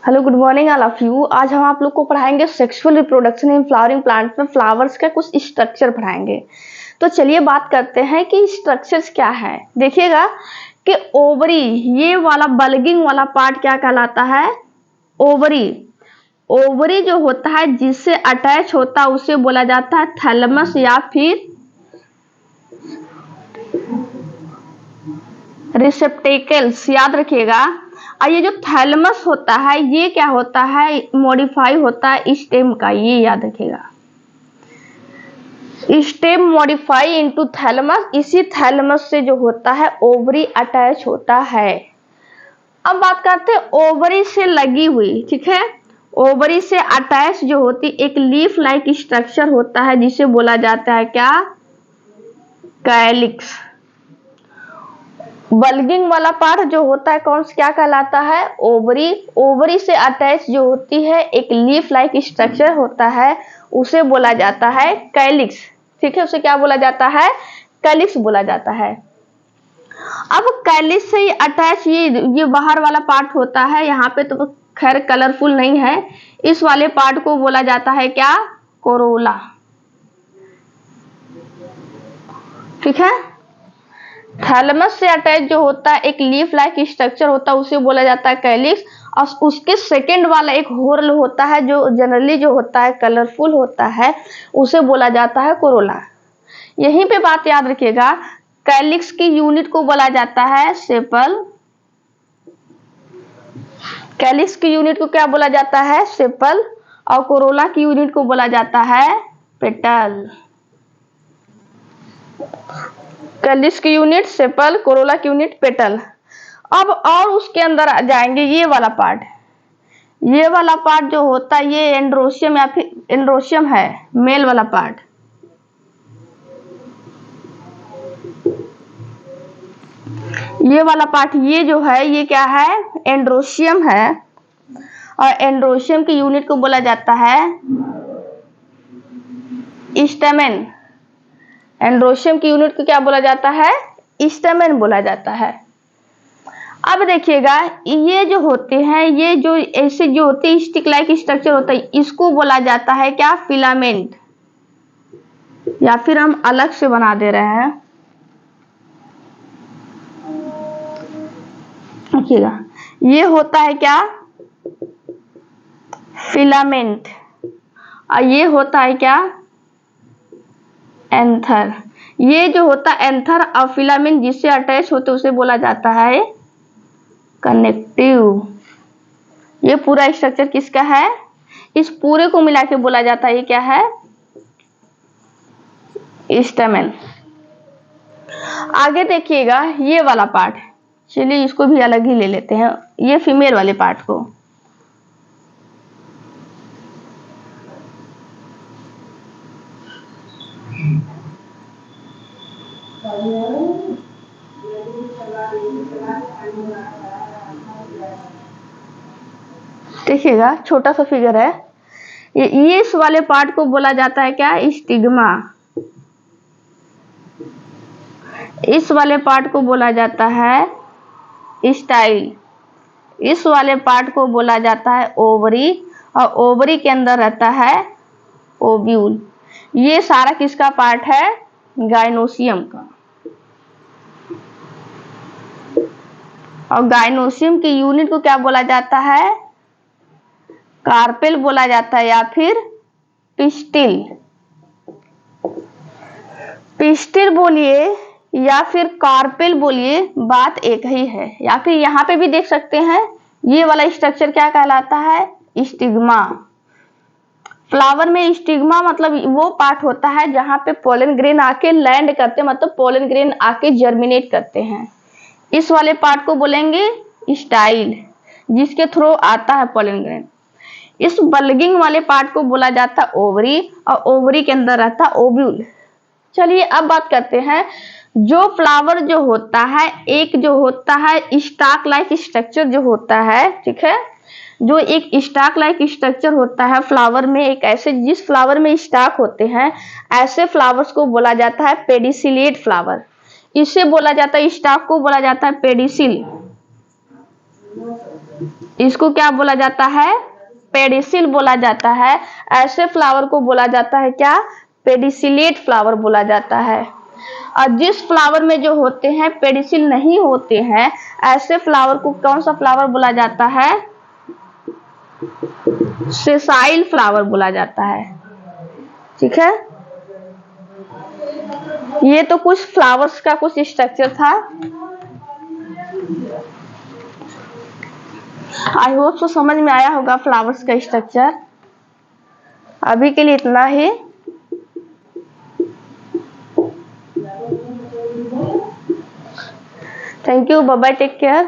Hello, good morning all of you. आज हम आप लोग को पढ़ाएंगे sexual reproduction in flowering plant में फ्लावर्स का कुछ स्ट्रक्चर पढ़ाएंगे। तो चलिए बात करते हैं कि स्ट्रक्चर्स क्या है। देखिएगा कि ओवरी, ये वाला बल्गिंग वाला पार्ट क्या कहलाता है? ओवरी। ओवरी जो होता है जिससे अटैच होता है उसे बोला जाता है थैलेमस या फिर रिसेप्टेकल्स। याद रखिएगा। और ये जो थैलेमस होता है ये क्या होता है? मॉडिफाई होता है स्टेम का, ये याद रखिएगा। स्टेम मॉडिफाई इनटू थैलेमस, इसी थैलेमस से जो होता है ओवरी अटैच होता है। अब बात करते हैं ओवरी से लगी हुई, ठीक है। ओवरी से अटैच जो होती एक लीफ लाइक स्ट्रक्चर होता है जिसे बोला जाता है क्या? कैलिक्स। बल्गिंग वाला पार्ट जो होता है कौन क्या कहलाता है? ओवरी। ओवरी से अटैच जो होती है एक लीफ लाइक स्ट्रक्चर होता है उसे बोला जाता है कैलिक्स, ठीक है। उसे क्या बोला जाता है? कैलिक्स बोला जाता है। अब कैलिक्स से अटैच ये बाहर वाला पार्ट होता है, यहाँ पे तो खैर कलरफुल नहीं है। इस वाले पार्ट को बोला जाता है क्या? कोरोला, ठीक है। थैलेमस से अटैच जो होता है एक लीफ लाइक स्ट्रक्चर होता है उसे बोला जाता है कैलिक्स। और उसके सेकंड वाला एक होर्ल होता है जो जनरली जो होता है कलरफुल होता है उसे बोला जाता है कोरोला। यहीं पे बात याद रखिएगा, कैलिक्स की यूनिट को बोला जाता है सेपल। कैलिक्स की यूनिट को क्या बोला जाता है? सेपल। और कोरोला की यूनिट को बोला जाता है पेटल। कैलिक्स की यूनिट सेपल, कोरोला की यूनिट पेटल। अब और उसके अंदर आ जाएंगे ये वाला पार्ट। ये वाला पार्ट जो होता है ये एंड्रोशियम या फिर एंड्रोशियम है, मेल वाला पार्ट। ये वाला पार्ट ये जो है ये क्या है? एंड्रोशियम है। और एंड्रोशियम की यूनिट को बोला जाता है स्टेमेन। एंड्रोशियम की यूनिट को क्या बोला जाता है? स्टेमेन बोला जाता है। अब देखिएगा ये जो होते हैं, ये जो ऐसे जो होते हैं स्टिक लाइक स्ट्रक्चर होता है इसको बोला जाता है क्या? फिलामेंट। या फिर हम अलग से बना दे रहे हैं, देखिएगा ये होता है क्या? फिलामेंट। और ये होता है क्या? एंथर। ये जो होता है एंथर और फिलामेंट जिससे अटैच होते उसे बोला जाता है कनेक्टिव। ये पूरा स्ट्रक्चर किसका है? इस पूरे को मिला के बोला जाता है ये क्या है? स्टेमेन। आगे देखिएगा ये वाला पार्ट, चलिए इसको भी अलग ही ले लेते हैं, ये फीमेल वाले पार्ट को। देखिएगा छोटा सा फिगर है, ये इस वाले पार्ट को बोला जाता है क्या? स्टिग्मा। इस वाले पार्ट को बोला जाता है स्टाइल। इस वाले पार्ट को बोला जाता है ओवरी। और ओवरी के अंदर रहता है ओव्यूल। ये सारा किसका पार्ट है? गाइनोसियम का। और गाइनोसियम की यूनिट को क्या बोला जाता है? कार्पेल बोला जाता है या फिर पिस्टिल। पिस्टिल बोलिए या फिर कार्पेल बोलिए, बात एक ही है। या फिर यहाँ पे भी देख सकते हैं ये वाला स्ट्रक्चर क्या कहलाता है? स्टिग्मा। फ्लावर में स्टिग्मा मतलब वो पार्ट होता है जहां पे पोलन ग्रेन आके लैंड करते हैं, मतलब पोलन ग्रेन आके जर्मिनेट करते हैं। इस वाले पार्ट को बोलेंगे स्टाइल, जिसके थ्रू आता है पोलन ग्रेन। इस बल्गिंग वाले पार्ट को बोला जाता है ओवरी। और ओवरी के अंदर रहता है ओव्यूल। चलिए अब बात करते हैं, जो फ्लावर जो होता है एक जो होता है स्टाक लाइक स्ट्रक्चर जो होता है, ठीक है। जो एक स्टाक लाइक स्ट्रक्चर होता है फ्लावर में, एक ऐसे जिस फ्लावर में स्टाक होते हैं ऐसे फ्लावर्स को बोला जाता है पेडिसिलिएट फ्लावर। इसे बोला जाता है, स्टाक को बोला जाता है पेडिसिल। इसको क्या बोला जाता है? पेडिसिल बोला जाता है। ऐसे फ्लावर को बोला जाता है क्या? पेडिसिलेट फ्लावर बोला जाता है। और जिस फ्लावर में जो होते हैं पेडिसिल नहीं होते हैं, ऐसे फ्लावर को कौन सा फ्लावर बोला जाता है? सेसाइल फ्लावर बोला जाता है। ठीक है, ये तो कुछ फ्लावर्स का कुछ स्ट्रक्चर था। आई होप तो समझ में आया होगा फ्लावर्स का स्ट्रक्चर। अभी के लिए इतना ही। Thank you, bye bye, take care.